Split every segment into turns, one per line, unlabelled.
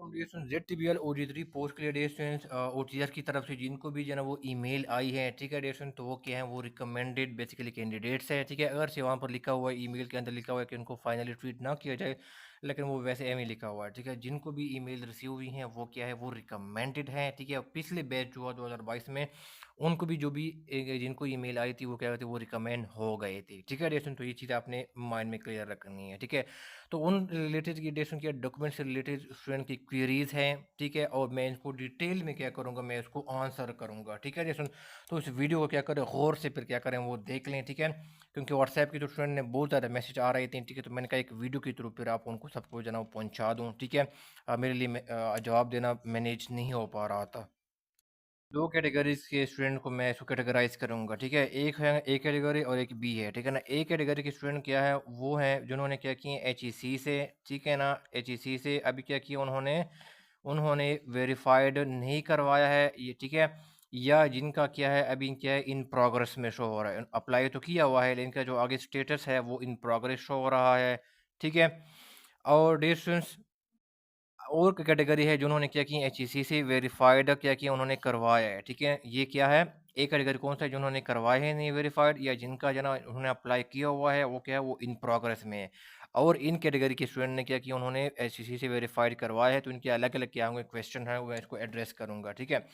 ZTBL OG3 post क्लियरेशन OTR की तरफ से जिनको भी जो है ना वो ईमेल आई है, ठीक है डेसन, तो वो क्या है, वो रिकमेंडेड बेसिकली कैंडिडेट्स है, ठीक है। अगर से वहाँ पर लिखा हुआ है, ईमेल के अंदर लिखा हुआ है कि उनको फाइनली ट्वीट ना किया जाए, लेकिन वो वैसे एम ही लिखा हुआ है, ठीक है। जिनको भी ईमेल रिसीव हुई हैं वो क्या है, वो रिकमेंडेड है, ठीक है। पिछले बैच जो हुआ 2022 में, उनको भी जो भी जिनको ईमेल आई थी वो क्या कहते वो रिकमेंड हो गए थे, ठीक है डेसन। तो ये चीज़ आपने माइंड में क्लियर रखनी है, ठीक है। तो उन रिलेटेड की डेसन के डॉक्यूमेंट से रिलेटेड स्टूडेंट की क्वेरीज हैं, ठीक है, और मैं इनको डिटेल में क्या करूँगा, मैं इसको आंसर करूँगा, ठीक है डेसन। तो इस वीडियो को क्या करें, गौर से फिर क्या करें वो देख लें, ठीक है। क्योंकि व्हाट्सएप की जो स्टूडेंट ने बहुत ज़्यादा मैसेज आ रहे थे, ठीक है, तो मैंने कहा एक वीडियो के थ्रू फिर आप उनको सबको जो है ना वो पहुँचा दूँ, ठीक है। मेरे लिए जवाब देना मैनेज नहीं हो पा रहा था। दो कैटेगरीज के स्टूडेंट को मैं इसको कैटेगराइज करूंगा, ठीक है। एक है ए कैटेगरी और एक बी है, ठीक है ना। ए कैटेगरी के स्टूडेंट क्या है, वो है जिन्होंने क्या किए HEC से, ठीक है ना। HEC से अभी क्या किया उन्होंने, उन्होंने वेरीफाइड नहीं करवाया है ये, ठीक है। या जिनका क्या है अभी क्या है इन प्रोग्रेस में शो हो रहा है, अप्लाई तो किया हुआ है लेकिन इनका जो आगे स्टेटस है वो इन प्रोग्रेस शो हो रहा है, ठीक है। और डियर स्टूडेंट्स, और कैटेगरी है जिन्होंने क्या किया HEC से वेरीफाइड क्या किया उन्होंने करवाया है, ठीक है। ये क्या है, एक कैटेगरी कौन सा है, जिन्होंने करवाए हैं नहीं वेरीफाइड, या जिनका जो ना उन्होंने अप्लाई किया हुआ है वो क्या है वो इन प्रोग्रेस में है। और इन कैटेगरी के स्टूडेंट ने क्या किया, उन्होंने HEC से वेरीफाइड करवाया है, तो इनके अलग अलग क्या होंगे क्वेश्चन है, वो मैं इसको एड्रेस करूंगा, ठीक है।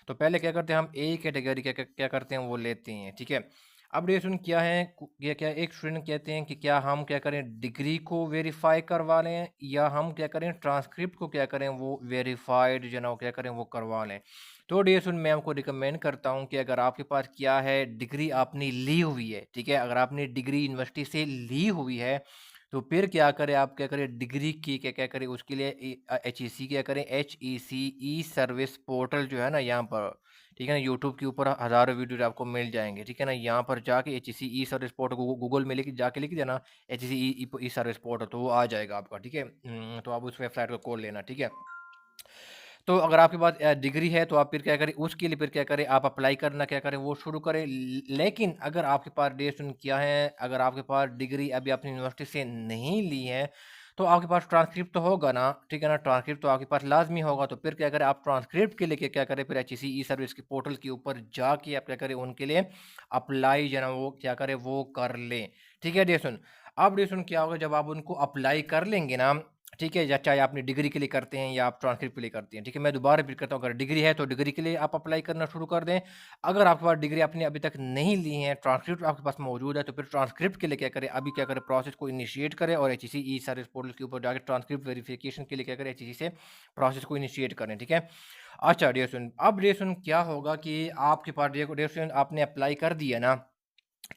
तो पहले क्या करते हैं, हम ए कैटेगरी क्या क्या करते हैं वो लेते हैं, ठीक है। अब ये सुन क्या है, क्या क्या एक स्टूडेंट कहते हैं कि क्या हम क्या करें, डिग्री को वेरीफाई करवा लें, या हम क्या करें ट्रांसक्रिप्ट को क्या करें वो वेरीफाइड जो ना वो क्या करें वो करवा लें। तो डे सुन मैं आपको रिकमेंड करता हूं कि अगर आपके पास क्या है डिग्री आपने ली हुई है, ठीक है, अगर आपने डिग्री यूनिवर्सिटी से ली हुई है, तो फिर क्या करें, आप क्या करें डिग्री की क्या क्या करें उसके लिए HEC क्या करें, HEC ई सर्विस पोर्टल जो है ना यहाँ पर, ठीक है ना, यूट्यूब के ऊपर हज़ारों वीडियो आपको मिल जाएंगे, ठीक है ना। यहाँ पर जाके HEC ई सर्विस पोर्टल गूगल में लेके जाके लिख देना HEC ई सर्विस पोर्टल, तो वो आ जाएगा आपका, ठीक है। तो आप उस वेबसाइट को खोल लेना, ठीक है। तो अगर आपके पास डिग्री है तो आप फिर क्या करें, उसके लिए फिर क्या करें, आप अप्लाई करना क्या करें वो शुरू करें। लेकिन अगर आपके पास डेट क्या है, अगर आपके पास डिग्री अभी अपनी यूनिवर्सिटी से नहीं ली है, तो आपके पास ट्रांसक्रिप्ट तो होगा ना, ठीक है ना, ट्रांसक्रिप्ट तो आपके पास लाजमी होगा। तो फिर क्या करें, आप ट्रांसक्रिप्ट के लिए क्या करें, फिर HEC ई सर्विस के पोर्टल के ऊपर जाके आप क्या करें उनके लिए अप्लाई जो है ना वो क्या करें वो कर लें, ठीक है डेसन। अब डेसन क्या होगा, जब आप उनको अप्लाई कर लेंगे ना, ठीक है, या चाहे आपने डिग्री के लिए करते हैं या आप ट्रांसक्रिप्ट के लिए करते हैं, ठीक है। मैं दोबारा रिपीट करता हूँ, अगर डिग्री है तो डिग्री के लिए आप अप्लाई करना शुरू कर दें। अगर आपके पास डिग्री आपने अभी तक नहीं ली है, ट्रांसक्रिप्ट आपके पास मौजूद है, तो फिर ट्रांसक्रिप्ट के लिए क्या करें, अभी क्या करें प्रोसेस को इनिशिएट करें और HEC ई सर्विस पोर्टल के ऊपर जाकर ट्रांसक्रिप्ट वेरिफिकेशन के लिए क्या करें HEC से प्रोसेस को इनिशिएट करें, ठीक है। अच्छा डियर स्टूडेंट, अब डियर स्टूडेंट क्या होगा कि आपके पास डियर स्टूडेंट आपने अप्लाई कर दिया ना,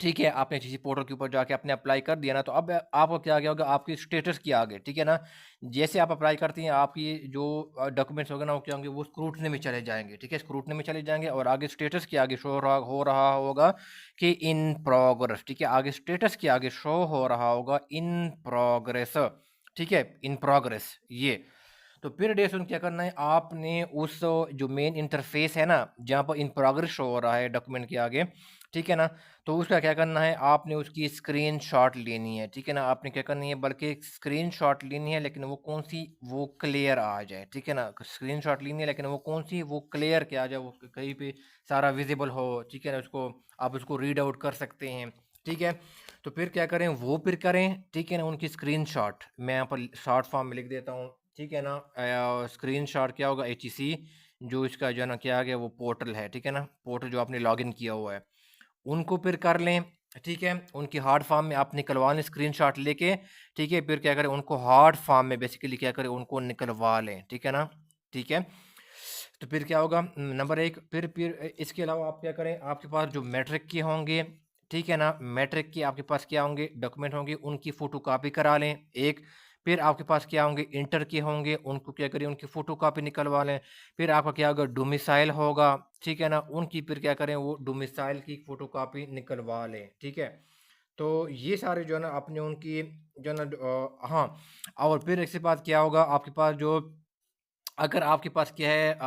ठीक है, आपने किसी पोर्टल के ऊपर जाके आपने अप्लाई कर दिया ना, तो अब आपको क्या आ गया होगा, आपकी स्टेटस क्या आ गए, ठीक है ना। जैसे आप अप्लाई करती हैं आपकी जो डॉक्यूमेंट्स होंगे ना वो क्या होंगे, वो स्क्रूटनी में चले जाएंगे, ठीक है, स्क्रूटनी में चले जाएंगे, और आगे स्टेटस के आगे शो हो रहा होगा कि इन प्रोग्रेस, ठीक है, आगे स्टेटस के आगे शो हो रहा होगा इन प्रोग्रेस, ठीक है, इन प्रोग्रेस ये। तो फिर डेसन क्या करना है, आपने उस जो मेन इंटरफेस है ना जहाँ पर इन प्रोग्रेस शो हो रहा है डॉक्यूमेंट के आगे, ठीक है ना, तो उसका क्या करना है, आपने उसकी स्क्रीनशॉट लेनी है, ठीक है ना। आपने क्या करनी है, बल्कि स्क्रीनशॉट लेनी है, लेकिन वो कौन सी, वो क्लियर आ जाए, ठीक है ना। स्क्रीनशॉट लेनी है लेकिन वो कौन सी, वो क्लियर के आ जाए, वो कहीं पे सारा विजिबल हो, ठीक है ना, उसको आप उसको रीड आउट कर सकते हैं, ठीक है। तो फिर क्या करें, वो फिर करें, ठीक है ना, उनकी स्क्रीनशॉट मैं यहाँ पर शॉर्ट फॉर्म में लिख देता हूँ, ठीक है ना। स्क्रीनशॉट क्या होगा, HEC जो इसका जो है ना क्या आ गया वो पोर्टल है, ठीक है ना, पोर्टल जो आपने लॉगिन किया हुआ है, उनको फिर कर लें, ठीक है। उनकी हार्ड फॉर्म में आप निकलवा लें स्क्रीनशॉट लेके, ठीक है। फिर क्या करें, उनको हार्ड फॉर्म में बेसिकली क्या करें उनको निकलवा लें, ठीक है ना, ठीक है। तो फिर क्या होगा, नंबर एक, फिर इसके अलावा आप क्या करें, आपके पास जो मैट्रिक के होंगे, ठीक है ना, मैट्रिक के आपके पास क्या होंगे डॉक्यूमेंट होंगे, उनकी फ़ोटो कापी करा लें एक। फिर आपके पास क्या होंगे, इंटर के होंगे, उनको क्या करें उनकी फ़ोटो कापी निकलवा लें। फिर आपका क्या होगा, डोमिसाइल होगा, ठीक है ना, उनकी फिर क्या करें वो डोमिसाइल की फ़ोटो कापी निकलवा लें, ठीक है। तो ये सारे जो है ना आपने उनकी जो है ना हाँ। और फिर इसके बाद क्या होगा, आपके पास जो, अगर आपके पास क्या है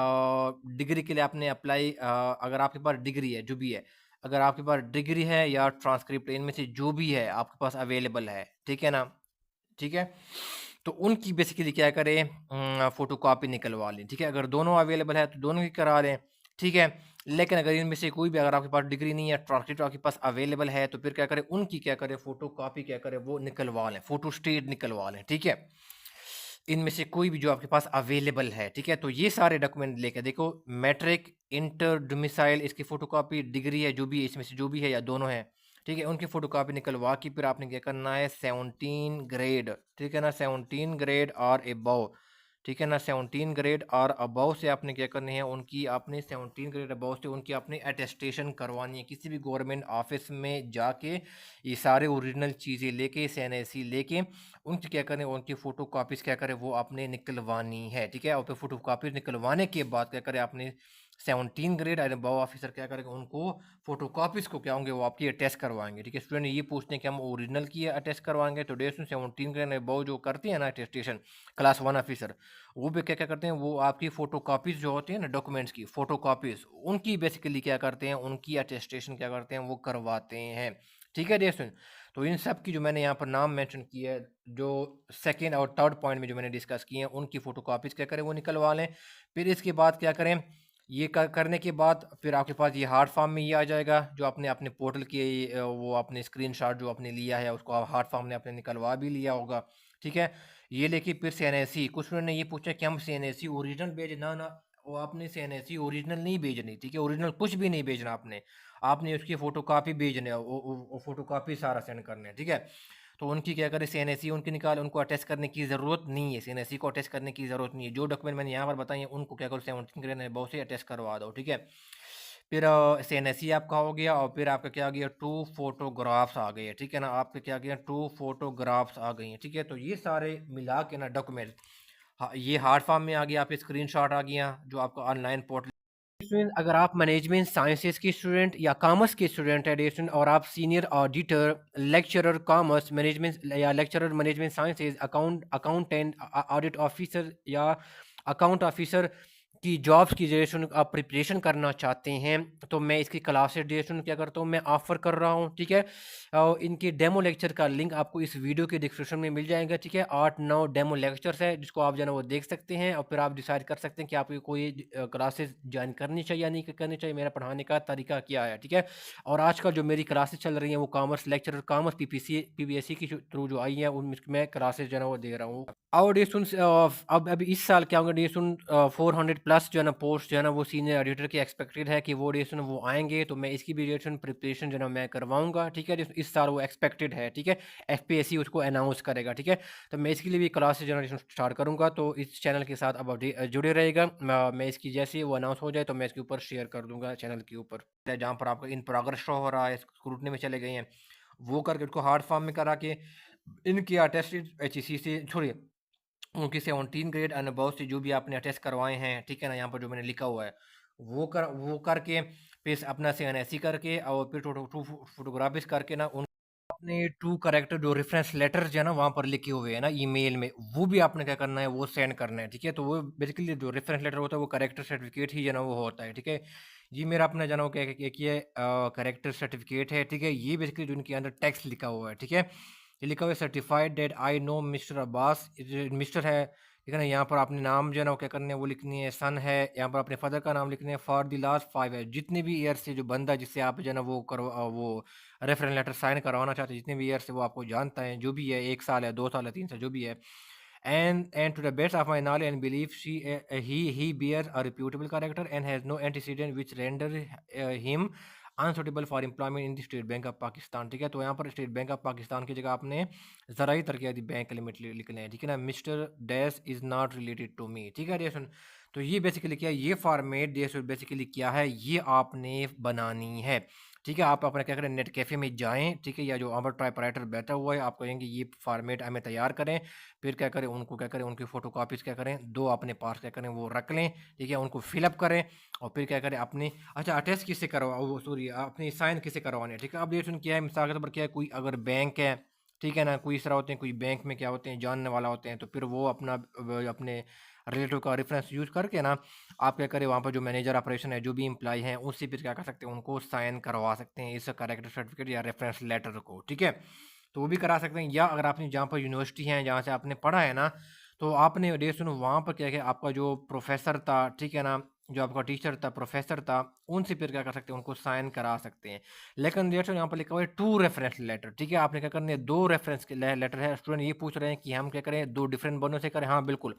डिग्री के लिए आपने अप्लाई, अगर आपके पास डिग्री है जो भी है, अगर आपके पास डिग्री है या ट्रांसक्रिप्ट इनमें से जो भी है आपके पास अवेलेबल है, ठीक है ना, ठीक है। तो उनकी बेसिकली क्या करें, फ़ोटोकॉपी निकलवा लें, ठीक है? अगर दोनों अवेलेबल है तो दोनों की करा लें, ठीक है? लेकिन अगर इनमें से कोई भी अगर आपके पास डिग्री नहीं है, ट्रांसक्रिप्ट आपके पास अवेलेबल है, तो फिर क्या करें, उनकी क्या करें, फ़ोटोकॉपी क्या करें, वो निकलवा लें, फ़ोटोस्टेट निकलवा लें, ठीक है? इनमें से कोई भी जो आपके पास अवेलेबल है, ठीक है? तो ये सारे डॉक्यूमेंट लेके देखो, मैट्रिक, इंटर, डोमिसाइल, इसकी फ़ोटोकॉपी, डिग्री है जो भी है, इसमें से जो भी है या दोनों हैं, ठीक है? उनकी फ़ोटोकॉपी निकलवा के फिर आपने क्या करना है, 17 ग्रेड, ठीक है ना? 17 ग्रेड और अबव, ठीक है ना? 17 ग्रेड और अबव से आपने क्या करनी है, उनकी आपने 17 ग्रेड अबव से उनकी आपने अटेस्टेशन करवानी है किसी भी गवर्नमेंट ऑफिस में जाके। ये सारे ओरिजिनल चीज़ें लेके, सीएनएसी लेके उनकी क्या करें, उनकी फ़ोटो कॉपीज़ क्या करें, वो आपने निकलवानी है, ठीक है? और फिर फ़ोटो कॉपीज़ निकलवाने के बाद क्या करें, आपने 17 ग्रेड एंड अबव ऑफिसर क्या करेंगे, उनको फ़ोटो कॉपीज़ को क्या होंगे, वो आपकी अटेस्ट करवाएंगे, ठीक है? स्टूडेंट ये पूछते हैं कि हम ओरिजिनल की अटेस्ट करवाएंगे, तो डेट 17 ग्रेड एंड अबव जो करते हैं ना अटेस्टेशन, क्लास 1 ऑफिसर, वो भी क्या क्या करते हैं, वो आपकी फ़ोटो कॉपीज़ जो होती है ना डॉक्यूमेंट्स की फ़ोटो कॉपीज़, उनकी बेसिकली क्या करते हैं, उनकी अटेस्टेशन क्या करते हैं, वो करवाते हैं, ठीक है डियर स्टूडेंट? तो इन सब की जो मैंने यहाँ पर नाम मेंशन किया है, जो सेकंड और थर्ड पॉइंट में जो मैंने डिस्कस किए हैं, उनकी फ़ोटोकॉपीज़ क्या करें, वो निकलवा लें। फिर इसके बाद क्या करें, ये करने के बाद फिर आपके पास ये हार्ड फॉर्म में ये आ जाएगा, जो आपने अपने पोर्टल के वो आपने स्क्रीनशॉट जो आपने लिया है, उसको आप हार्ड फॉर्म में आपने निकलवा भी लिया होगा, ठीक है? ये लेके फिर सीएनएसी, कुछ लोगों ने ये पूछा कि हम सीएनएसी ओरिजिनल भेजें, ना ना, वो आपने सीएनएसी ओरिजिनल नहीं भेजनी, ठीक है? ओरिजिनल कुछ भी नहीं भेजना आपने, आपने उसकी फ़ोटोकॉपी भेजने है, वो फ़ोटोकॉपी सारा सेंड करने हैं, ठीक है? तो उनकी क्या करें, सीएनएसी उनकी निकाल, उनको अटेस्ट करने की ज़रूरत नहीं है, सीएनएसी को अटेस्ट करने की ज़रूरत नहीं है। जो डॉक्यूमेंट मैंने यहाँ पर बताए हैं, उनको क्या करो, 17 ग्रेड बहुत से अटेस्ट करवा दो, ठीक है? फिर सीएनएसी आपका हो गया, और फिर आपका क्या आ गया, 2 फोटोग्राफ्स आ गए, ठीक है ना? आपके क्या गया, 2 फोटोग्राफ्स आ गई हैं, ठीक है? तो ये सारे मिला के ना डॉक्यूमेंट, हाँ, ये हार्ड फॉर्म में आ गया, आप स्क्रीनशॉट आ गया, जो आपका ऑनलाइन पोर्टल। स्टूडेंट, अगर आप मैनेजमेंट साइंसेज के स्टूडेंट या कॉमर्स के स्टूडेंट है स्टूडेंट, और आप senior auditor, lecturer commerce management या lecturer management sciences, accountant, audit officer या अकाउंट ऑफिसर की जॉब्स की जनरेशन आप प्रिपरेशन करना चाहते हैं, तो मैं इसकी क्लासेस जनरेशन क्या करता हूँ, मैं ऑफर कर रहा हूँ, ठीक है? और इनके डेमो लेक्चर का लिंक आपको इस वीडियो के डिस्क्रिप्शन में मिल जाएगा, ठीक है? 8-9 डेमो लेक्चर्स है, जिसको आप जो है ना वो देख सकते हैं, और फिर आप डिसाइड कर सकते हैं कि आपको कोई क्लासेस ज्वाइन करनी चाहिए या नहीं करनी चाहिए, मेरा पढ़ाने का तरीका क्या है, ठीक है? और आजकल जो मेरी क्लासेस चल रही हैं, वो कॉमर्स लेक्चर, कॉमर्स पीपीएससी की थ्रू जो आई हैं, उनमें मैं क्लासेस जो है ना वो दे रहा हूँ। और ये सुन अब अभी इस साल क्या होगा, ये सुन 400 प्लस जो है ना पोस्ट जो है ना, वो सीनियर एडिटर की एक्सपेक्टेड है कि वो डेसन वो आएंगे, तो मैं इसकी भी डेसन प्रिपरेशन जो है ना मैं करवाऊंगा, ठीक है? इस साल वो एक्सपेक्टेड है, ठीक है? एफपीएससी उसको अनाउंस करेगा, ठीक है? तो मैं इसके लिए भी क्लास जनरेशन स्टार्ट करूंगा, तो इस चैनल के साथ अब जुड़े रहेगा। मैं इसकी जैसे ही वो अनाउंस हो जाए, तो मैं इसके ऊपर शेयर कर दूंगा चैनल के ऊपर, जहाँ पर आपका इन प्रोग्रेस शो हो रहा है, स्क्रूटनी में चले गए हैं, वो करके उसको हार्ड फॉर्म में करा के इनकी अटेस्टेड एचईसी से छोड़िए, उनकी 17 ग्रेड एंड अबव से जो भी आपने अटेस्ट करवाए हैं, ठीक है ना? यहाँ पर जो मैंने लिखा हुआ है, वो करके फिर अपना सीएनएसी करके, और फिर टू फोटोग्राफीज करके ना, उन अपने 2 कैरेक्टर जो रेफरेंस लेटर्स जो है ना वहाँ पर लिखे हुए हैं ना ईमेल में, वो भी आपने क्या करना है, वो सेंड करना है, ठीक है? तो वो बेसिकली जो रेफरेंस लेटर होता है, वो कैरेक्टर सर्टिफिकेट ही जो है ना वो होता है, ठीक है? ये मेरा अपना जो है ना वो क्या एक ये कैरेक्टर सर्टिफिकेट है, ठीक है? ये बेसिकली जो इनके अंदर टेक्स्ट लिखा हुआ है, ठीक है? ये लिखा हुआ है, certified that I know mister Abbas, mister है, ठीक है ना? यहाँ पर आपने नाम जो है ना वो क्या करने है, वो लिखनी है, सन है, यहाँ पर अपने फादर का नाम लिखना है, फॉर द लास्ट 5 है, जितने भी ईयर से जो बंदा जिससे आप जो है ना वो वो रेफरेंस लेटर साइन करवाना चाहते हैं, जितने भी ईयर से वो आपको जानता है, जो भी है, 1 साल है, 2 साल है, 3 साल, जो भी है, and to the best of my knowledge and belief, he bears a reputable character and has no antecedent which render him unsuitable for employment in the state bank of Pakistan, ठीक है? तो यहाँ पर स्टेट बैंक ऑफ पाकिस्तान की जगह आपने ज़राई तरक्याती bank limited लिखना है, ठीक है ना? Mister Dash is not related to me, ठीक है रिएशन? तो ये बेसिकली क्या है, ये फॉर्मेट बेसिकली क्या है, ये आपने बनानी है, ठीक है? आप अपना क्या करें, नेट कैफ़े में जाएँ, ठीक है? या जो वहाँ पर टाइपराइटर बैठा हुआ है, आप कहेंगे ये फॉर्मेट हमें तैयार करें, फिर क्या करें, उनको क्या करें, उनकी फ़ोटोकॉपीज़ क्या करें, 2 अपने पास क्या करें, वो रख लें, ठीक है? उनको फिलअप करें, और फिर क्या करें, अपनी अच्छा अटेस्ट किससे करवा, वो सॉरी, अपनी साइन किससे करवाने हैं, ठीक है? अब ये सुन क्या है, मिसाल के तौर पर क्या है, कोई अगर बैंक है, ठीक है ना? कोई इस तरह होते हैं, कोई बैंक में क्या होते हैं, जानने वाला होते हैं, तो फिर वो अपना अपने रिलेटिव का रेफरेंस यूज़ करके ना, आप क्या करें, वहाँ पर जो मैनेजर ऑपरेशन है, जो भी एम्प्लॉय हैं, उससे फिर क्या कर सकते हैं, उनको साइन करवा सकते हैं इस कैरेक्टर सर्टिफिकेट या रेफरेंस लेटर को, ठीक है? तो वो भी करा सकते हैं। या अगर आपने जहाँ पर यूनिवर्सिटी है, जहाँ से आपने पढ़ा है ना, तो आपने डेट सुनो वहाँ पर क्या है, आपका जो प्रोफेसर था, ठीक है ना, जो आपका टीचर था, प्रोफेसर था, उनसे फिर क्या कर सकते हैं, उनको साइन करा सकते हैं। लेकिन डेट सुनो यहाँ पर लिखा हुआ है 2 रेफरेंस लेटर, ठीक है, आपने क्या करना है, 2 रेफरेंस के लेटर है। स्टूडेंट ये पूछ रहे हैं कि हम क्या करें, 2 डिफरेंट बंदों से करें? हाँ, बिल्कुल।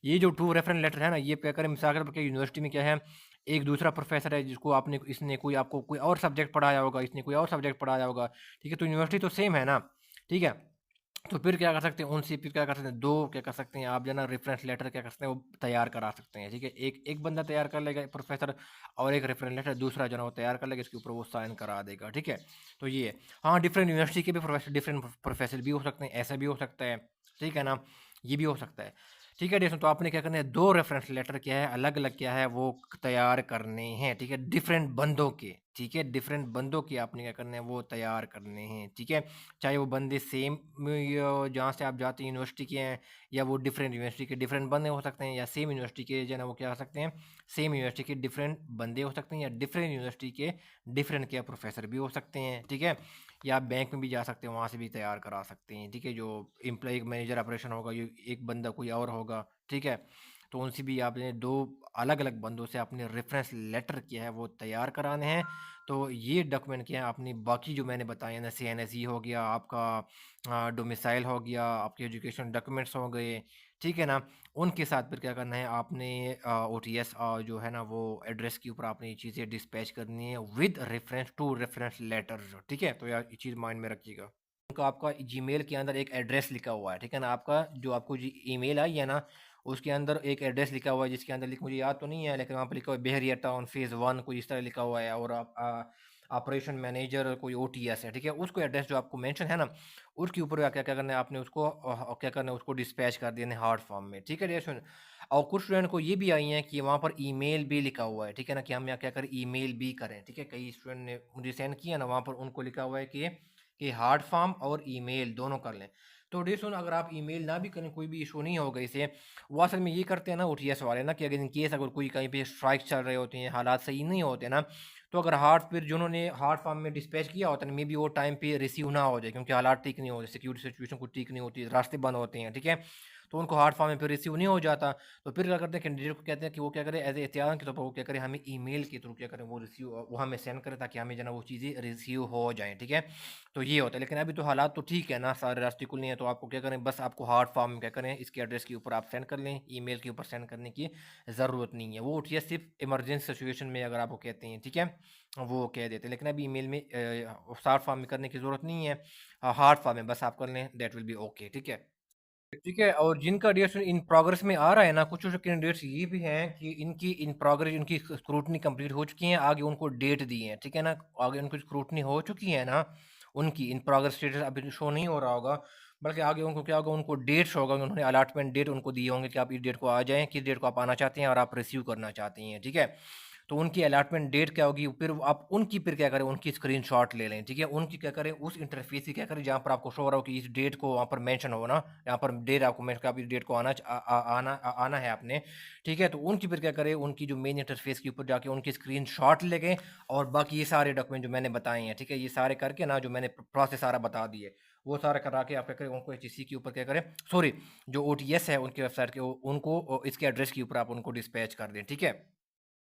ये जो 2 रेफरेंस लेटर है ना, ये क्या करें, मिसाल के तौर पर यूनिवर्सिटी में क्या है, एक दूसरा प्रोफेसर है जिसको आपने इसने कोई आपको कोई और सब्जेक्ट पढ़ाया होगा, इसने कोई और सब्जेक्ट पढ़ाया होगा, ठीक है, तो यूनिवर्सिटी तो सेम है ना, ठीक है। तो फिर क्या कर सकते हैं, उनसे फिर क्या कर सकते हैं, 2 क्या कर सकते हैं आप, जो है ना, रेफरेंस लेटर क्या कर सकते हैं, वो तैयार करा सकते हैं, ठीक है। एक एक बंदा तैयार कर लेगा, प्रोफेसर, और एक रेफरेंस लेटर दूसरा जो है ना वो तैयार कर लेगा, इसके ऊपर वो साइन करा देगा, ठीक है। तो ये है। हाँ, डिफरेंट यूनिवर्सिटी के भी प्रोफेसर, डिफरेंट प्रोफेसर भी हो सकते हैं, ऐसा भी हो सकता है, ठीक है ना, ये भी हो सकता है। ठीक है डिस्टेंस, तो आपने क्या करना है, 2 रेफरेंस लेटर क्या है, अलग अलग क्या है वो तैयार करने हैं, ठीक है, डिफरेंट बंदों के, ठीक है, डिफरेंट बंदों के आपने क्या करना है, वो तैयार करने हैं, ठीक है। चाहे वो बंदे सेम जहाँ से आप जाते हैं यूनिवर्सिटी के हैं, या वो डिफरेंट यूनिवर्सिटी के डिफरेंट बंदे हो सकते हैं, या सेम यूनिवर्सिटी के जो है ना वो क्या हो सकते हैं, सेम यूनिवर्सिटी के डिफरेंट बंदे हो सकते हैं, या डिफरेंट यूनिवर्सिटी के डिफरेंट क्या प्रोफेसर भी हो सकते हैं, ठीक है। या आप बैंक में भी जा सकते हैं, वहाँ से भी तैयार करा सकते हैं, ठीक है। जो एम्प्लॉय मैनेजर ऑपरेशन होगा, ये एक बंदा कोई और होगा, ठीक है। तो उनसे भी आपने 2 अलग-अलग बंदों से आपने रेफ़रेंस लेटर किया है वो तैयार कराने हैं। तो ये डॉक्यूमेंट क्या है, आपने बाकी जो मैंने बताए हैं ना, सीएनएसई हो गया, आपका डोमिसाइल हो गया, आपके एजुकेशन डॉक्यूमेंट्स हो गए, ठीक है ना? उनके साथ फिर क्या करना है आपने, ओटीएस जो है ना वो एड्रेस के ऊपर आपने ये चीज़ें डिस्पैच करनी है with reference to reference letter, ठीक है? तो यार ये चीज़ माइंड में रखिएगा। उनका आपका जीमेल के अंदर एक एड्रेस लिखा हुआ है, ठीक है ना? आपका जो आपको जी ईमेल आई है ना, उसके अंदर एक एड्रेस लिखा हुआ है, जिसके अंदर लिख मुझे याद तो नहीं है, लेकिन वहाँ पे लिखा हुआ है बहरिया टाउन फ़ेज़ 1 कोई इस तरह लिखा हुआ है, और ऑपरेशन मैनेजर कोई ओटीएस है, ठीक है? उसको एड्रेस जो आपको मेंशन है ना, उसके ऊपर क्या क्या करना है आपने उसको क्या करना है, उसको डिस्पैच कर देना है हार्ड फॉर्म में, ठीक है डियर। और कुछ स्टूडेंट को ये भी आई है कि वहाँ पर ईमेल भी लिखा हुआ है, ठीक है ना, कि हम यहाँ क्या करें, ईमेल भी करें, ठीक है। कई स्टूडेंट ने मुझे सेंड किया ना, वहाँ पर उनको लिखा हुआ है कि हार्ड फॉर्म और ईमेल दोनों कर लें। तो डियर स्टूडेंट, अगर आप ईमेल ना भी करें कोई भी इशू नहीं होगा इसे। वो असल में ये करते हैं ना ओटीएस वाले ना, कि अगर इन केस अगर कोई कहीं पे स्ट्राइक चल रहे होते हैं, हालात सही नहीं होते ना, तो अगर हार्ड फिर जिन्होंने हार्ड फॉर्म में डिस्पैच किया होता है, मे बी वो टाइम पे रिसीव ना हो जाए, क्योंकि हालात ठीक नहीं होते, सिक्योरिटी सिचुएशन कुछ ठीक नहीं होती, रास्ते बंद होते हैं, ठीक है। तो उनको हार्ड फॉर्म में फिर रिसीव नहीं हो जाता। तो फिर क्या करते हैं, कैंडिडेट को कहते हैं कि वो क्या करे, एज ए एहतियात के तौर पर वो क्या करे, हमें ईमेल के थ्रू क्या करें, वो रिसीव वो हमें सेंड करें, ताकि हमें जो है ना वो चीज़ें रिसीव हो जाएँ, ठीक है। तो ये होता है, लेकिन अभी तो हालात तो ठीक है ना, सारे रास्ते खुले हैं, तो आपको क्या करें, बस आपको हार्ड फॉर्म में क्या करें, इसके एड्रेस के ऊपर आप सेंड कर लें, ईमेल के ऊपर सेंड करने की ज़रूरत नहीं है। वो ओटीएस सिर्फ इमरजेंसी सिचुएशन में अगर आपको कहते हैं, ठीक है, वो कह देते हैं, लेकिन अभी ईमेल में शॉर्ट फॉर्म में करने की ज़रूरत नहीं है। हार्ड फॉर्म में बस आप कर लें, दैट विल बी ओके, ठीक है। ठीक है, और जिनका डेट्स इन प्रोग्रेस में आ रहा है ना, कुछ-कुछ कैंडिडेट्स ये भी हैं कि इनकी इन प्रोग्रेस इनकी स्क्रूटनी कंप्लीट हो चुकी है, आगे उनको डेट दी है, ठीक है ना? आगे उनकी स्क्रूटनी हो चुकी है ना, उनकी इन प्रोग्रेस स्टेटस अभी शो नहीं हो रहा होगा, बल्कि आगे उनको क्या होगा, उनको डेट्स होगा, उन्होंने अलॉटमेंट डेट उनको दिए होंगे कि आप इस डेट को आ जाएँ, किस डेट को आप आना चाहते हैं और आप रिसीव करना चाहते हैं, ठीक है? तो उनकी अलॉटमेंट डेट क्या होगी, फिर आप उनकी फिर क्या करें, उनकी स्क्रीनशॉट ले लें, ठीक है। उनकी क्या करें, उस इंटरफेस की क्या करें जहाँ पर आपको शो हो रहा हो कि इस डेट को वहाँ पर मेंशन हो ना, यहाँ पर डेट आपको मेंशन, आप इस डेट को आना है आपने, ठीक है। तो उनकी फिर क्या करें, उनकी जो मेन इंटरफेस के ऊपर जाके उनकी स्क्रीनशॉट लें, और बाकी ये सारे डॉक्यूमेंट जो मैंने बताए हैं, ठीक है, ये सारे करके ना, जो मैंने प्रोसेस सारा बता दिए, वो सारा करा के आप क्या करें, उनको एचईसी के ऊपर क्या करें, सॉरी, जो ओटीएस है उनकी वेबसाइट के, उनको इसके एड्रेस के ऊपर आप उनको डिस्पैच कर दें, ठीक है।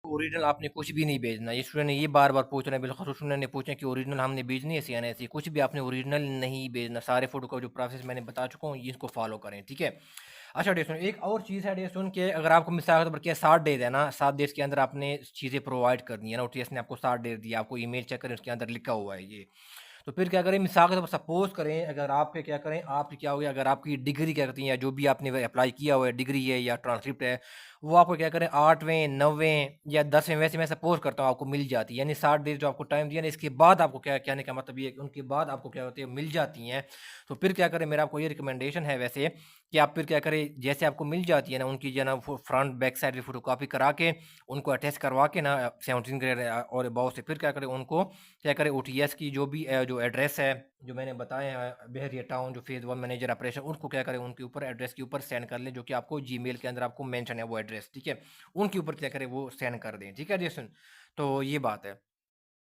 ओरिजिनल आपने कुछ भी नहीं भेजना। ये स्टूडेंट ने ये बार-बार पूछ रहे हैं, बिलख़ुसूस स्टूडेंट ने पूछा कि ओरिजिनल हमने भेजनी है सीएनएसी, कुछ भी आपने ओरिजिनल नहीं भेजना। सारे फ़ोटो का जो प्रोसेस मैंने बता चुका हूँ, इसको फ़ॉलो करें, ठीक है? अच्छा डियर स्टूडेंट, एक और चीज़ है डियर स्टूडेंट, कि अगर आपको मिसाल के तौर पर क्या 60 डेज़ है ना, 7 डेज़ के अंदर आपने चीज़ें प्रोवाइड करनी है ना, ओटीएस ने आपको 60 डेज़ दिया, आपको ईमेल चेक करें, उसके अंदर लिखा हुआ है ये। तो फिर क्या करें, मिसाल के तौर पर सपोज़ करें, अगर आपके क्या करें, आपकी क्या हो गया, अगर आपकी डिग्री क्या कहती है, या जो भी आपने अप्लाई किया हुआ है, डिग्री है या ट्रांसक्रिप्ट है, वो आपको क्या करें 8वें, 9वें या 10वें, वैसे मैं सपोज़ करता हूँ आपको मिल जाती है। यानी 60 डेज़ जो आपको टाइम दिया ना, इसके बाद आपको क्या कहने का मतलब ये है कि उनके बाद आपको क्या होती है, मिल जाती हैं। तो फिर क्या करें, मेरा आपको ये रिकमेंडेशन है वैसे, कि आप फिर क्या करें, जैसे आपको मिल जाती है ना, उनकी जो है ना फ्रंट बैक साइड की फ़ोटोकॉपी करा के, उनको अटैच करवा के ना 17 ग्रेड और अबव से, फिर क्या करें, उनको क्या करें, ओटीएस की जो भी जो एड्रेस है, जो मैंने बताया है, बहरिया टाउन जो फ़ेज़ 1 मैनेजर ऑपरेशन, उनको क्या करें, उनके ऊपर एड्रेस के ऊपर सेंड कर लें, जो कि आपको जीमेल के अंदर आपको मेंशन है वो एड्रेस, ठीक है? उनके ऊपर क्या करें, वो सेंड कर दें, ठीक है जी सुन। तो ये बात है।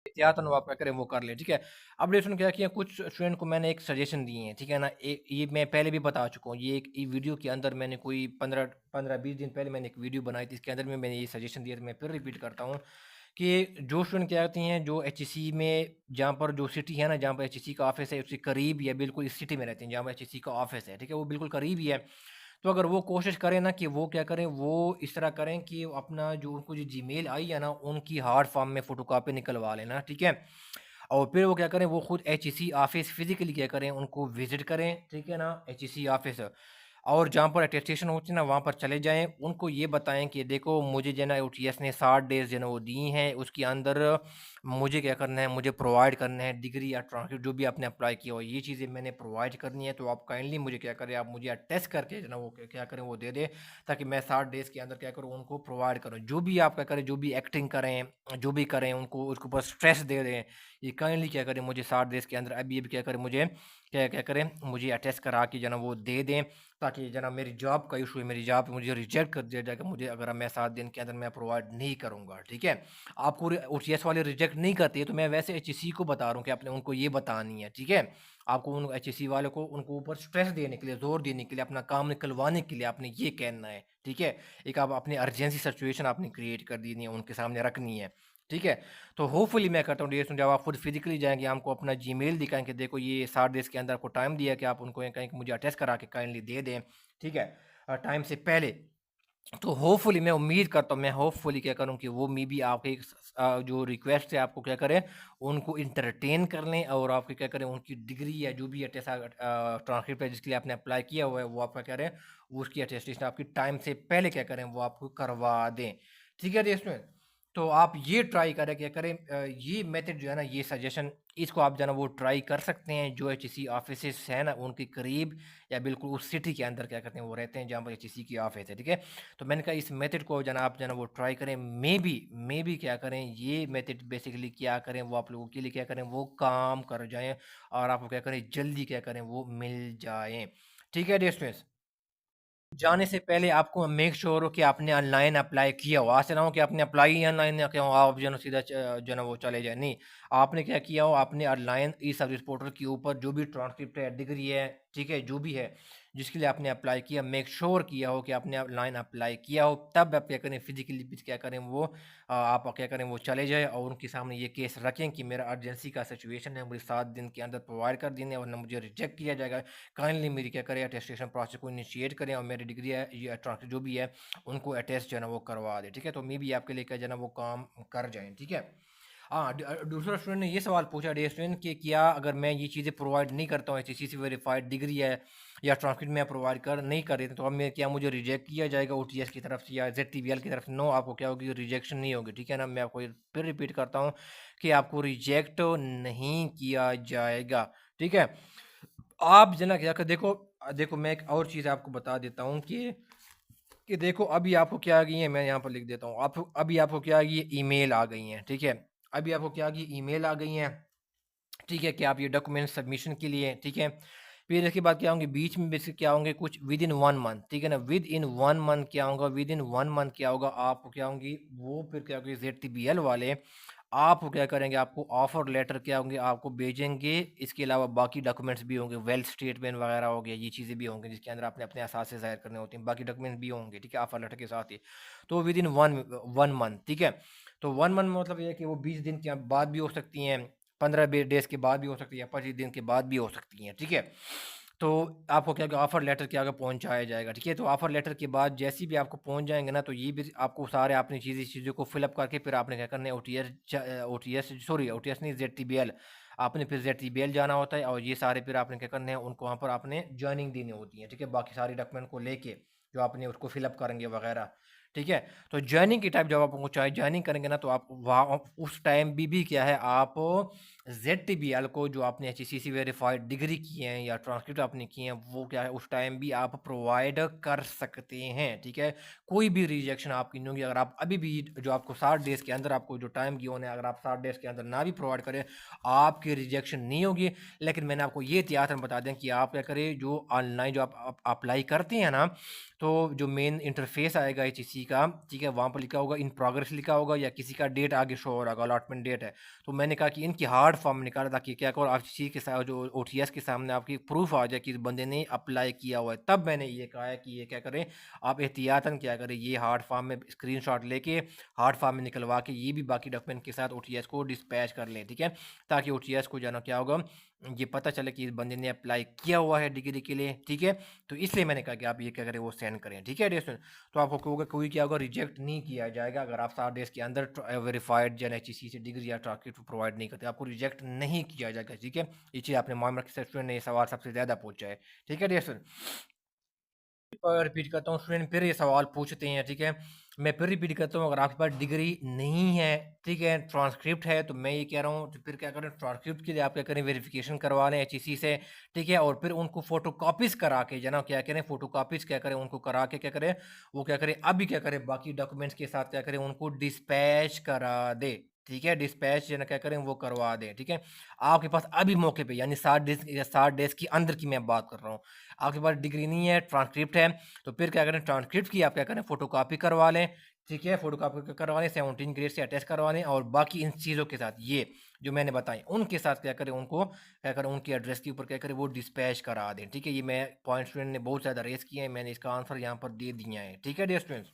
एहतियातन वो आप क्या करें वो कर लें, ठीक है। अब देखिए क्या किया, कुछ स्टूडेंट को मैंने एक सजेशन दिए हैं, ठीक है ना। ये मैं पहले भी बता चुका हूँ, ये एक वीडियो के अंदर मैंने कोई 15-20 दिन पहले मैंने एक वीडियो बनाई थी, इसके अंदर में मैंने ये सजेशन दिया था, मैं फिर रिपीट करता हूँ कि जो स्टूडेंट क्या करती हैं, जो एचईसी में जहाँ पर जो सिटी है ना, जहाँ पर एचईसी का ऑफिस है उसके करीब या बिल्कुल इस सिटी में रहती हैं जहाँ पर एचईसी का ऑफिस है, ठीक है, वो बिल्कुल करीब ही है। तो अगर वो कोशिश करें ना कि वो क्या करें, वो इस तरह करें कि अपना जो उनको जो जीमेल आई है ना, उनकी हार्ड फॉर्म में फ़ोटोकॉपी निकलवा लेना, ठीक है। और फिर वो क्या करें, वो खुद एचईसी ऑफिस फिजिकली क्या करें, उनको विजिट करें, ठीक है ना, एचईसी ऑफिस। और जहाँ पर अटेस्टेशन होती है ना, वहाँ पर चले जाएँ, उनको ये बताएँ कि देखो मुझे जो है ना ओटीएस ने 60 डेज़ जो है ना वो दी हैं, उसके अंदर मुझे क्या करना है, मुझे प्रोवाइड करना है डिग्री या ट्रांसक्रिप्ट जो भी आपने अप्लाई किया हो, ये चीज़ें मैंने प्रोवाइड करनी है, तो आप काइंडली मुझे क्या करें, आप मुझे अटेस्ट करके जो है ना वो क्या करें वो दे दें, ताकि मैं 60 डेज़ के अंदर क्या करूँ उनको प्रोवाइड करूँ। जो भी आप क्या करें, जो भी एक्टिंग करें, जो भी करें, उनको उसके ऊपर स्ट्रेस दे दें, ये काइंडली क्या करें मुझे 60 डेज़ के अंदर अभी-अभी क्या करें, मुझे क्या क्या करें, मुझे अटेस्ट करा के जो है ना वो दे दें, ताकि जना मेरी जॉब का इशू है, मेरी जॉब मुझे रिजेक्ट कर दिया जाएगा, मुझे अगर मैं 7 दिन के अंदर मैं प्रोवाइड नहीं करूँगा, ठीक है। आपको ओटीएस वाले रिजेक्ट नहीं करते हैं, तो मैं वैसे एचईसी को बता रहा हूँ कि आपने उनको ये बतानी है, ठीक है। आपको उन एचईसी वाले को उनको ऊपर स्ट्रेस देने के लिए, जोर देने के लिए, अपना काम निकलवाने के लिए आपने ये कहना है, ठीक है। एक आप अपनी अर्जेंसी सिचुएशन आपने क्रिएट कर देनी है, उनके सामने रखनी है, ठीक है। तो होपफुली मैं करता हूँ डियर, जब आप खुद फिजिकली जाएंगे, हमको अपना जीमेल दिखाएंगे, देखो ये 60 डेज के अंदर आपको टाइम दिया कि आप उनको ये कहें कि मुझे अटेस्ट करा के काइंडली दे दें, ठीक है, टाइम से पहले। तो होपफुली मैं उम्मीद करता हूँ, मैं होपफुली क्या करूँ कि वो मे बी आपके जो रिक्वेस्ट है आपको क्या करें, उनको इंटरटेन कर लें, और आपको क्या करें, उनकी डिग्री या जो भी अटेसा ट्रांसक्रिप्ट है जिसके लिए आपने अप्लाई किया हुआ है, वो आप क्या करें, वो उसकी अटेस्टेशन आपकी टाइम से पहले क्या करें, वो आपको करवा दें, ठीक है दोस्तों। तो आप ये ट्राई करें, क्या करें, ये मेथड जो है ना, ये सजेशन, इसको आप जो है ना वो ट्राई कर सकते हैं, जो एचईसी ऑफिस है ना उनके करीब या बिल्कुल उस सिटी के अंदर क्या कहते हैं वो रहते हैं जहाँ पर एचईसी की ऑफिस है, ठीक है। तो मैंने कहा इस मेथड को जना आप जना वो ट्राई करें, मे बी क्या करें, ये मेथड बेसिकली क्या करें, वो आप लोगों के लिए क्या करें, वो काम कर जाएं, और आपको क्या करें, जल्दी क्या करें, वो मिल जाएं, ठीक है दोस्तों। जाने से पहले आपको मेक श्योर हो कि आपने ऑनलाइन अप्लाई किया हो। ऐसा ना हो कि आपने अप्लाई ही ऑनलाइन ना किया हो, आप जो है ना सीधा जो है ना वो चले जाए। नहीं, आपने क्या किया हो, आपने ऑनलाइन ई सर्विस पोर्टल के ऊपर जो भी ट्रांसक्रिप्ट है, डिग्री है, ठीक है, जो भी है जिसके लिए आपने अप्लाई किया, मेक श्योर किया हो कि आपने ऑनलाइन अप्लाई किया हो, तब आप क्या करें, फिजिकली भी क्या करें, वो आप क्या करें, वो चले जाए और उनके सामने ये केस रखें कि मेरा अर्जेंसी का सिचुएशन है, मुझे 7 दिन के अंदर प्रोवाइड कर देने, वरना मुझे रिजेक्ट किया जाएगा। काइंडली मेरी क्या करें, अटेस्टेशन प्रोसेस को इनिशिएट करें, और मेरी डिग्री है ये ट्रांसक्रिप्ट जो भी है उनको अटेस्ट जो है ना वो करवा दें, ठीक है। तो मे भी आपके लिए क्या जो है ना वो काम कर जाएँ, ठीक है। हाँ, दूसरा स्टूडेंट ने ये सवाल पूछा डे स्टूडेंट कि क्या अगर मैं ये चीज़ें प्रोवाइड नहीं करता हूँ, एचईसी से वेरीफाइड डिग्री है या ट्रांसक्रिप्ट मैं प्रोवाइड कर नहीं कर देते, तो अब मैं क्या मुझे रिजेक्ट किया जाएगा ओटीएस की तरफ से या जेडटीबीएल की तरफ से? नो, आपको क्या होगी, रिजेक्शन नहीं होगी, ठीक है ना। मैं आपको फिर रिपीट करता हूँ कि आपको रिजेक्ट नहीं किया जाएगा, ठीक है। आप जना क्या कर, देखो देखो मैं एक और चीज़ आपको बता देता हूँ कि देखो अभी आपको क्या आ गई है, मैं यहाँ पर लिख देता हूँ, आप अभी आपको क्या आ गई है, ईमेल आ गई हैं, ठीक है। अभी आपको क्या आ गई, ईमेल आ गई हैं, ठीक है, कि आप ये डॉक्यूमेंट सबमिशन के लिए, ठीक है। फिर इसके बाद क्या होंगे, बीच में बेसिक क्या होंगे, कुछ विद इन 1 मंथ, ठीक है ना, विद इन 1 मंथ क्या होगा, विद इन 1 मंथ क्या होगा, आपको क्या होंगी, वो फिर क्या होगी, ZTBL वाले आपको क्या करेंगे, आपको ऑफर लेटर क्या होंगे, आपको भेजेंगे। इसके अलावा बाकी डॉक्यूमेंट्स भी होंगे, वेल्थ स्टेटमेंट वगैरह हो गया, ये चीज़ें भी होंगी जिसके अंदर आपने अपने असासे ज़ाहिर करने होते हैं, बाकी डॉक्यूमेंट्स भी होंगे, ठीक है, ऑफर लेटर के साथ ही। तो विद इन वन मंथ, ठीक है। तो 1 मंथ मतलब ये है कि वो 20 दिन के बाद भी हो सकती हैं, 15 डेज के बाद भी हो सकती है, 25 दिन के बाद भी हो सकती हैं, ठीक है। तो आपको क्या ऑफ़र लेटर के आगे पहुंचाया जाएगा, ठीक है। तो ऑफ़र लेटर के बाद जैसे ही भी आपको पहुंच जाएंगे ना, तो ये भी आपको सारे आपने चीज़ों को फिलअप करके फिर आपने क्या करना है, ओ टी एस नहीं, ZTBL, आपने फिर ZTBL जाना होता है, और ये सारे फिर आपने क्या करने हैं, उनको वहाँ पर आपने ज्वाइनिंग देनी होती है, ठीक है, बाकी सारी डॉक्यूमेंट को लेके जो आपने उसको फिलअप करेंगे वगैरह, ठीक है। तो ज्वाइनिंग की टाइप जब आप चाहे ज्वाइनिंग करेंगे ना, तो आप वहाँ उस टाइम भी क्या है, आप ZTBL को जो आपने HECC वेरीफाइड डिग्री की है या ट्रांसक्रिप्ट आपने की है, वो क्या है, उस टाइम भी आप प्रोवाइड कर सकते हैं, ठीक है। कोई भी रिजेक्शन आपकी नहीं होगी, अगर आप अभी भी जो आपको 60 डेज के अंदर आपको जो टाइम गिवन है, अगर आप 60 डेज के अंदर ना भी प्रोवाइड करें, आपकी रिजेक्शन नहीं होगी। लेकिन मैंने आपको ये एहतियातन बता दें कि आप क्या करें, जो ऑनलाइन जो आप अप्लाई करते हैं ना, तो जो मेन इंटरफेस आएगा एच एचईसी का, ठीक है, वहाँ पर लिखा होगा इन प्रोग्रेस लिखा होगा या किसी का डेट आगे शो हो रहा होगा, अलॉटमेंट डेट है। तो मैंने कहा कि इनकी हार्ड फॉर्म निकाला ताकि क्या करो आप किसी के साथ जो ओटीएस के सामने आपकी प्रूफ आ जाए कि इस बंदे ने अप्लाई किया हुआ है। तब मैंने ये कहा है कि ये क्या करें, आप एहतियातन क्या करें, ये हार्ड फॉर्म में स्क्रीनशॉट लेके हार्ड फॉर्म में निकलवा के ये भी बाकी डॉक्यूमेंट के साथ ओटीएस को डिस्पैच कर लें, ठीक है, ताकि ओटीएस को जाना क्या होगा, ये पता चले कि इस बंदे ने अप्लाई किया हुआ है डिग्री के लिए, ठीक है। तो इसलिए मैंने कहा कि आप ये क्या करें, वो सेंड करें, ठीक है डियर स्टूडेंट। तो आपको होगा कोई क्या होगा, रिजेक्ट नहीं किया जाएगा अगर आप 7 डेज के अंदर वेरीफाइड जन एचईसी से डिग्री या ट्रांसक्रिप्ट प्रोवाइड नहीं करते, आपको रिजेक्ट नहीं किया जाएगा, ठीक है। ये चीज़ आपने मामला के स्टूडेंट ने ये सवाल सबसे ज़्यादा पूछा है, ठीक है डियर स्टूडेंट। रिपीट करता हूँ स्टूडेंट, फिर ये सवाल पूछते हैं, ठीक है। मैं फिर रिपीट करता हूँ, अगर आपके पास डिग्री नहीं है, ठीक है, ट्रांसक्रिप्ट है, तो मैं ये कह रहा हूँ तो फिर क्या करें, ट्रांसक्रिप्ट के लिए आप क्या करें, वेरिफिकेशन करवा लें एचईसी से, ठीक है, और फिर उनको फोटो कॉपीज करा के जना क्या करें, फोटो कॉपीज क्या करें, उनको करा के क्या करें, वो क्या करें, अभी क्या करें, बाकी डॉक्यूमेंट्स के साथ क्या करें, उनको डिस्पैच करा दे, ठीक है, डिस्पैच जना क्या करें, वो करवा दें, ठीक है। आपके पास अभी मौके पे, यानी 7 डेज के अंदर की मैं बात कर रहा हूँ, आपके पास डिग्री नहीं है, ट्रांसक्रिप्ट है, तो फिर क्या करें, ट्रांसक्रिप्ट की आप क्या करें, फोटोकॉपी करवा लें, ठीक है, फोटोकॉपी करवा लें, 17 ग्रेड से अटैच करवा लें, और बाकी इन चीज़ों के साथ ये जो मैंने बताई उनके साथ क्या करें, उनको क्या करें, उनकी एड्रेस के ऊपर क्या करें, वो डिस्पैच करा दें, ठीक है। ये मैं पॉइंट स्टूडेंट ने बहुत ज़्यादा रेस किए हैं, मैंने इसका आंसर यहाँ पर दे दिया है, ठीक है डियर स्टूडेंट्स।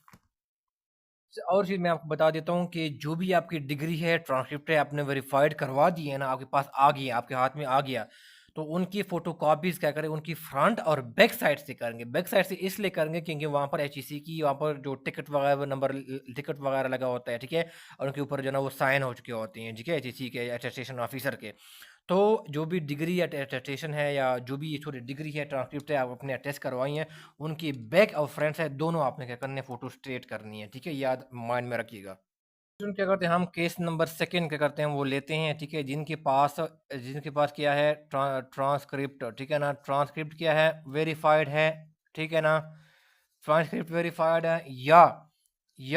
और चीज़ मैं आपको बता देता हूँ कि जो भी आपकी डिग्री है, ट्रांसक्रिप्ट है, आपने वेरीफाइड करवा दी है ना, आपके पास आ गई है, आपके हाथ में आ गया, तो उनकी फोटोकॉपीज़ क्या करें, उनकी फ्रंट और बैक साइड से करेंगे। बैक साइड से इसलिए करेंगे क्योंकि वहाँ पर एचईसी की वहाँ पर जो टिकट वगैरह नंबर टिकट वगैरह लगा होता है, ठीक है, और उनके ऊपर जो ना वो साइन हो चुके होते हैं, ठीक है, एचईसी के अटेस्टेशन ऑफिसर के। तो जो भी डिग्री या अटेस्टेशन है या जो भी सॉरी डिग्री है, ट्रांसक्रिप्ट है, आप अपने अटेस्ट करवाई हैं, उनकी बैक और फ्रंट है, दोनों आपने क्या करने, फोटो स्ट्रेट करनी है, ठीक है, याद माइंड में रखिएगा। क्या करते हैं हम, केस नंबर सेकंड क्या करते हैं, वो लेते हैं, ठीक है, जिनके पास क्या है, ट्रांसक्रिप्ट, ठीक है ना, ट्रांसक्रिप्ट क्या है, वेरीफाइड है, ठीक है ना, ट्रांसक्रिप्ट वेरीफाइड है, या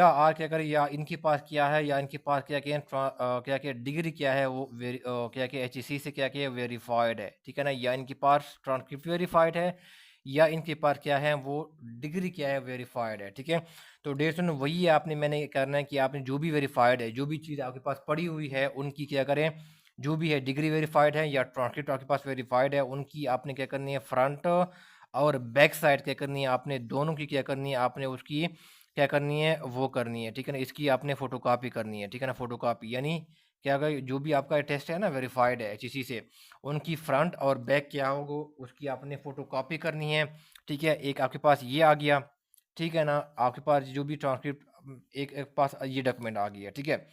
और क्या करें, या इनके पास क्या है, या इनके पास क्या डिग्री क्या है, वो क्या एचईसी से क्या वेरीफाइड है, ठीक है ना, या इनके पास ट्रांसक्रिप्ट वेरीफाइड है, या इनके पास क्या है, वो डिग्री क्या है, वेरीफाइड है, ठीक है। तो डेसन वही है, आपने मैंने करना है कि आपने जो भी वेरीफाइड है, जो भी चीज़ आपके पास पड़ी हुई है, उनकी क्या करें, जो भी है डिग्री वेरीफाइड है या ट्रांसक्रिप्ट आपके पास वेरीफाइड है, उनकी आपने क्या करनी है, फ्रंट और बैक साइड क्या करनी है, आपने दोनों की क्या करनी है, आपने उसकी क्या करनी है, वो करनी है, ठीक है ना, इसकी आपने फोटोकॉपी करनी है, ठीक है ना, फोटोकॉपी यानी क्या अगर जो भी आपका टेस्ट है ना, वेरीफाइड है एचईसी से, उनकी फ्रंट और बैक क्या होगा, उसकी आपने फोटोकॉपी करनी है, ठीक है। एक आपके पास ये आ गया, ठीक है ना, आपके पास जो भी ट्रांसक्रिप्ट एक पास ये डॉक्यूमेंट आ गया, ठीक है।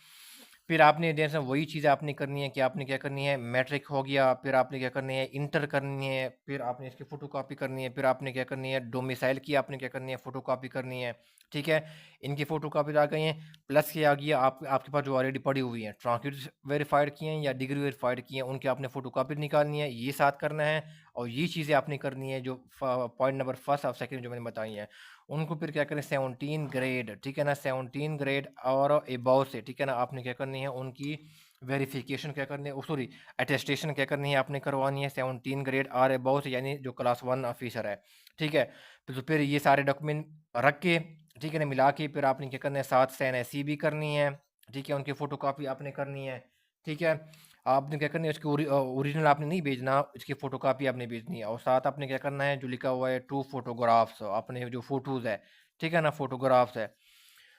फिर आपने जैसे वही चीज़ आपने करनी है कि आपने क्या करनी है, मैट्रिक हो गया, फिर आपने क्या करनी है, इंटर करनी है, फिर आपने इसकी फ़ोटोकॉपी करनी है, फिर आपने क्या करनी है, डोमिसाइल की आपने क्या करनी है, फ़ोटोकॉपी करनी है, ठीक है। इनकी फ़ोटोकॉपी आ गई हैं, प्लस ये आ गया आपके पास जो ऑलरेडी पड़ी हुई हैं, ट्रांसक्रिप्ट वेरीफाइड किए हैं या डिग्री वेरीफाइड किए हैं, उनकी आपने फ़ोटोकॉपी निकालनी है, ये साथ करना है, और ये चीज़ें आपने करनी है जो पॉइंट नंबर फर्स्ट और सेकंड जो मैंने बताई हैं, उनको फिर क्या करें, 17 ग्रेड, ठीक है ना, 17 ग्रेड और अबव से, ठीक है ना, आपने क्या करनी है, उनकी वेरिफिकेशन क्या करनी है, सॉरी अटेस्टेशन क्या करनी है, आपने करवानी है 17 ग्रेड और अबव से, यानी जो क्लास 1 ऑफिसर है, ठीक है। तो फिर ये सारे डॉक्यूमेंट रख के, ठीक है ना, मिला के फिर आपने क्या करना है, साथ सैन ऐसी भी करनी है, ठीक है, उनकी फ़ोटोकॉपी आपने करनी है, ठीक है। आपने क्या करनी है, उसकी ओरिजिनल आपने नहीं भेजना, इसकी फ़ोटोकॉपी आपने भेजनी है, और साथ आपने क्या करना है, जो लिखा हुआ है 2 फोटोग्राफ्स, अपने जो फ़ोटोज़ है, ठीक है ना, फ़ोटोग्राफ्स है।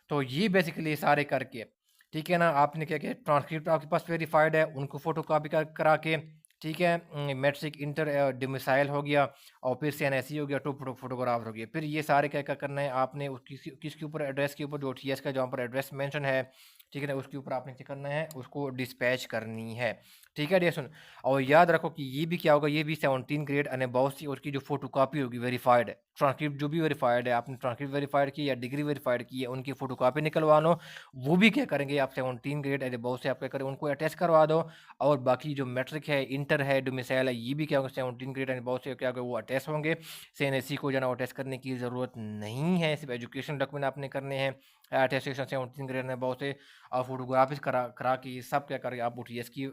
तो ये बेसिकली सारे करके, ठीक है ना, आपने क्या किया, ट्रांसक्रिप्ट आपके पास वेरीफाइड है, उनको फ़ोटोकॉपी करा के, ठीक है, मैट्रिक इंटर डोमिसाइल हो गया, और फिर सीएनएसई हो गया, टू फोटोग्राफ हो गया, फिर ये सारे क्या क्या करना है आपने, उसकी किसके ऊपर, एड्रेस के ऊपर, जो टीएस का जहाँ पर एड्रेस मेंशन है, ठीक है ना, उसके ऊपर आपने क्या करना है, उसको डिस्पैच करनी है, ठीक है डियर सुन। और याद रखो कि ये भी क्या होगा, ये भी 17 ग्रेड एंड अबव सी, उसकी जो फोटोकॉपी होगी वेरीफाइड है, ट्रांसक्रिप्ट जो भी वेरीफाइड है, आपने ट्रांसक्रिप्ट वेरीफाइड की या डिग्री वेरीफाइड की है, उनकी फोटोकॉपी निकलवा लो, वो भी क्या करेंगे, आप 17 ग्रेड एंड अबव से आप क्या करें, उनको अटैच करवा दो, और बाकी जो मैट्रिक है, इंटर है, डोमिसाइल है, ये भी क्या होगा, 17 ग्रेड एंड अबव से क्या होगा, वो अटैच होंगे। सीएनएसई को जो है ना अटैच करने की ज़रूरत नहीं है, सिर्फ एजुकेशन डॉक्यूमेंट आपने करने हैं, अटेस्टेशन 17 ग्रेड एंड अबव से, और फोटोग्राफिस करा करा के ये सब क्या करें, आप ओटीएस की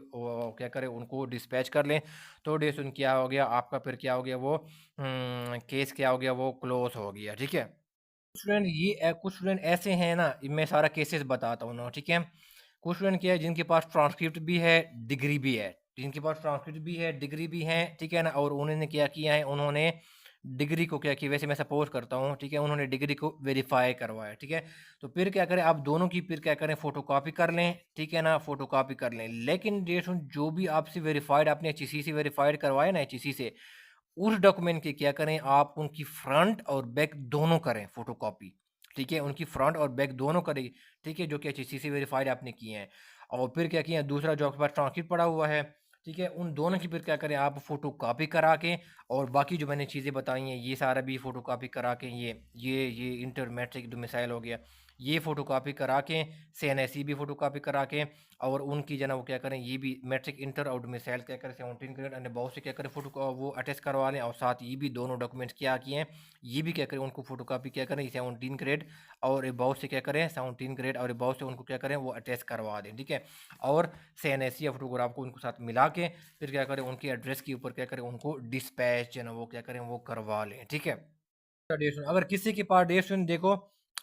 क्या करें, उनको डिस्पैच कर लें। तो डेसन क्या हो गया आपका, फिर क्या हो गया, वो केस क्या हो गया, वो क्लोज हो गया, ठीक है। कुछ स्टूडेंट ऐसे हैं ना, मैं सारा केसेस बताता हूँ ना, ठीक है। कुछ स्टूडेंट क्या है, जिनके पास ट्रांसक्रिप्ट भी है, डिग्री भी है, जिनके पास ट्रांसक्रिप्ट भी है, डिग्री भी है, ठीक है ना, और उन्होंने क्या किया है, उन्होंने डिग्री को क्या किया, वैसे मैं सपोज करता हूँ, ठीक है, उन्होंने डिग्री को वेरीफाई करवाया, ठीक है। तो फिर क्या करें, आप दोनों की फिर क्या करें, फोटोकॉपी कर लें, ठीक है ना, फोटोकॉपी कर लें। लेकिन जो भी आपसे वेरीफाइड, आपने एचईसी से वेरीफाइड करवाया ना, एचईसी से, उस डॉक्यूमेंट की क्या करें, आप उनकी फ्रंट और बैक दोनों करें फोटोकॉपी, ठीक है, उनकी फ्रंट और बैक दोनों करें, ठीक है, जो कि एचएससी वेरीफाइड आपने किए हैं। और फिर क्या किया, दूसरा जो आपके पास ट्रांसक्रिप्ट पड़ा हुआ है, ठीक है, उन दोनों की फिर क्या करें, आप फोटो कॉपी करा के, और बाकी जो मैंने चीज़ें बताई हैं ये सारा भी फोटो कॉपी करा के, ये इंटर मैट्रिक डोमिसाइल हो गया, ये फोटो कॉपी करा के, सीएनएसई भी फोटो कॉपी करा के, और उनकी जना वो क्या करें, ये भी मैट्रिक इंटर और डोमिसाइल क्या करें, 17 ग्रेड एंड बहुत से क्या करें फोटो वो अटैच करवा लें, और साथ ये भी दोनों डॉक्यूमेंट्स क्या किए हैं, ये भी क्या करें, उनको फोटो कॉपी क्या करें, 17 ग्रेड और अबाउट से क्या करें, 17 ग्रेड और अबाउट से उनको क्या करें, वो अटैच करवा दें, ठीक है। और सीएनएससी या फोटोग्राफ को उनको साथ मिला के फिर क्या करें, उनके एड्रेस के ऊपर क्या करें, उनको डिस्पैच है ना वो क्या करें, वो करवा लें, ठीक है। अगर किसी के पास डेट देखो,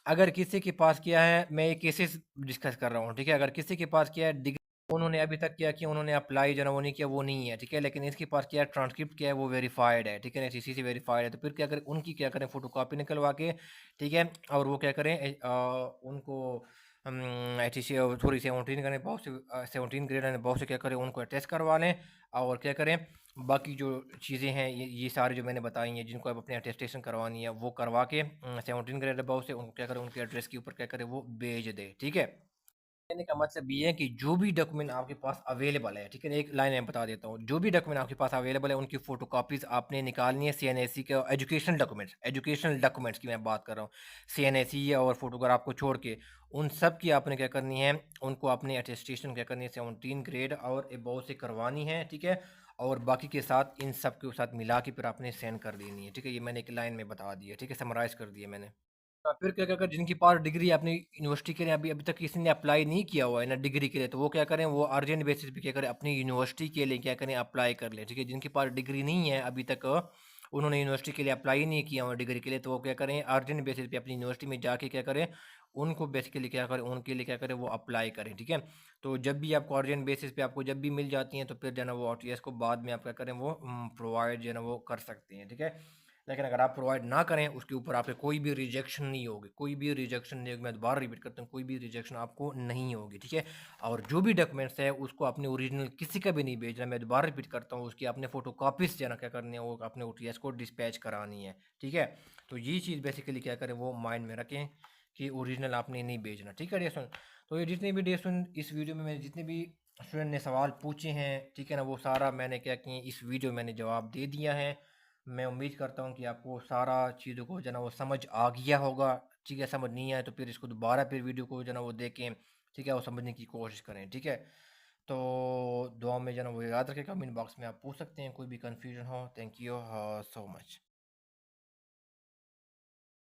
अगर किसी के पास क्या है, मैं ये केसेस डिस्कस कर रहा हूँ, ठीक है। अगर किसी के पास क्या है, डिग्री उन्होंने अभी तक किया कि उन्होंने अप्लाई जो है वो नहीं किया, वो नहीं है, ठीक है, लेकिन इसके पास क्या है, ट्रांसक्रिप्ट क्या है, वो वेरीफाइड है, ठीक है ना, एचईसी से वेरीफाइड है, तो फिर क्या करें, उनकी क्या करें, फोटो कॉपी निकलवा के, ठीक है, और वो क्या करें, उनको एच सी सॉरी 17 करें, बहुत से 17 ग्रेड बहुत से क्या करें, उनको अटैच करवा लें, और क्या करें, बाकी जो चीज़ें हैं, ये सारे जो मैंने बताई हैं, जिनको आप अपने अटेस्टेशन करवानी है, वो करवा के 17 ग्रेड अबाउ से उनको क्या करें, उनके एड्रेस के ऊपर क्या करें, वो भेज दे, ठीक है। कहने का मतलब ये है कि जो भी डॉक्यूमेंट आपके पास अवेलेबल है, ठीक है, एक लाइन मैं बता देता हूँ, जो भी डॉक्यूमेंट आपके पास अवेलेबल है, उनकी फोटो कॉपीज आपने निकालनी है, सीएनएससी के एजुकेशनल डॉक्यूमेंट्स की मैं बात कर रहा हूँ, सीएनएससी और फोटोग्राफ को छोड़ के उन सब की आपने क्या करनी है, उनको अपनी अटेस्टेशन क्या करनी है, 17 ग्रेड और अबव से करवानी है, ठीक है, और बाकी के साथ इन सब के साथ मिला के फिर आपने सेंड कर देनी है, ठीक है, ये मैंने एक लाइन में बता दिया, ठीक है, समराइज कर दिया मैंने। फिर क्या क्या कर, जिनके पास डिग्री अपनी यूनिवर्सिटी के लिए अभी अभी तक किसी ने अप्लाई नहीं किया हुआ है ना डिग्री के लिए, तो वो क्या करें, वो अर्जेंट बेसिस पे क्या करें, अपनी यूनिवर्सिटी के लिए क्या करें, अप्लाई कर लें, ठीक है। जिनके पास डिग्री नहीं है अभी तक, उन्होंने यूनिवर्सिटी के लिए अप्लाई नहीं किया हुआ डिग्री के लिए, तो वो क्या करें, अर्जेंट बेसिस पे अपनी यूनिवर्सिटी में जाके क्या करें, उनको बेसिकली क्या करें, उनके लिए क्या करें, वो अप्लाई करें, ठीक है। तो जब भी आपको अर्जेंट बेसिस पे आपको जब भी मिल जाती हैं, तो फिर जो है ना वो आरटीएस को बाद में आप क्या करें, वो प्रोवाइड जो है ना वो कर सकते हैं, ठीक है। लेकिन अगर आप प्रोवाइड ना करें, उसके ऊपर आपके कोई भी रिजेक्शन नहीं होगी, कोई भी रिजेक्शन नहीं होगी, मैं दोबारा रिपीट करता हूँ, कोई भी रिजेक्शन आपको नहीं होगी, ठीक है। और जो भी डॉक्यूमेंट्स है उसको अपने ओरिजिनल किसी का भी नहीं भेजना, मैं दोबारा रिपीट करता हूँ, उसकी अपने फोटो कॉपीज जो है ना क्या करनी है, वो अपने ओटीएस को डिस्पैच करानी है, ठीक है। तो ये चीज़ बेसिकली क्या करें, वो माइंड में रखें कि ओरिजिनल आपने नहीं भेजना, ठीक है डियर स्टूडेंट। तो ये जितने भी डियर स्टूडेंट इस वीडियो में मैंने जितने भी स्टूडेंट ने सवाल पूछे हैं, ठीक है ना, वो सारा मैंने क्या किया, इस वीडियो में मैंने जवाब दे दिया है। मैं उम्मीद करता हूँ कि आपको सारा चीज़ों को जो है ना वो समझ आ गया होगा, ठीक है। समझ नहीं आए तो फिर इसको दोबारा फिर वीडियो को जो है ना वो देखें, ठीक है, वो समझने की कोशिश करें, ठीक है। तो दुआ में जो है ना वो याद रखें, कमेंट बॉक्स में आप पूछ सकते हैं कोई भी कन्फ्यूजन हो। Thank you so much.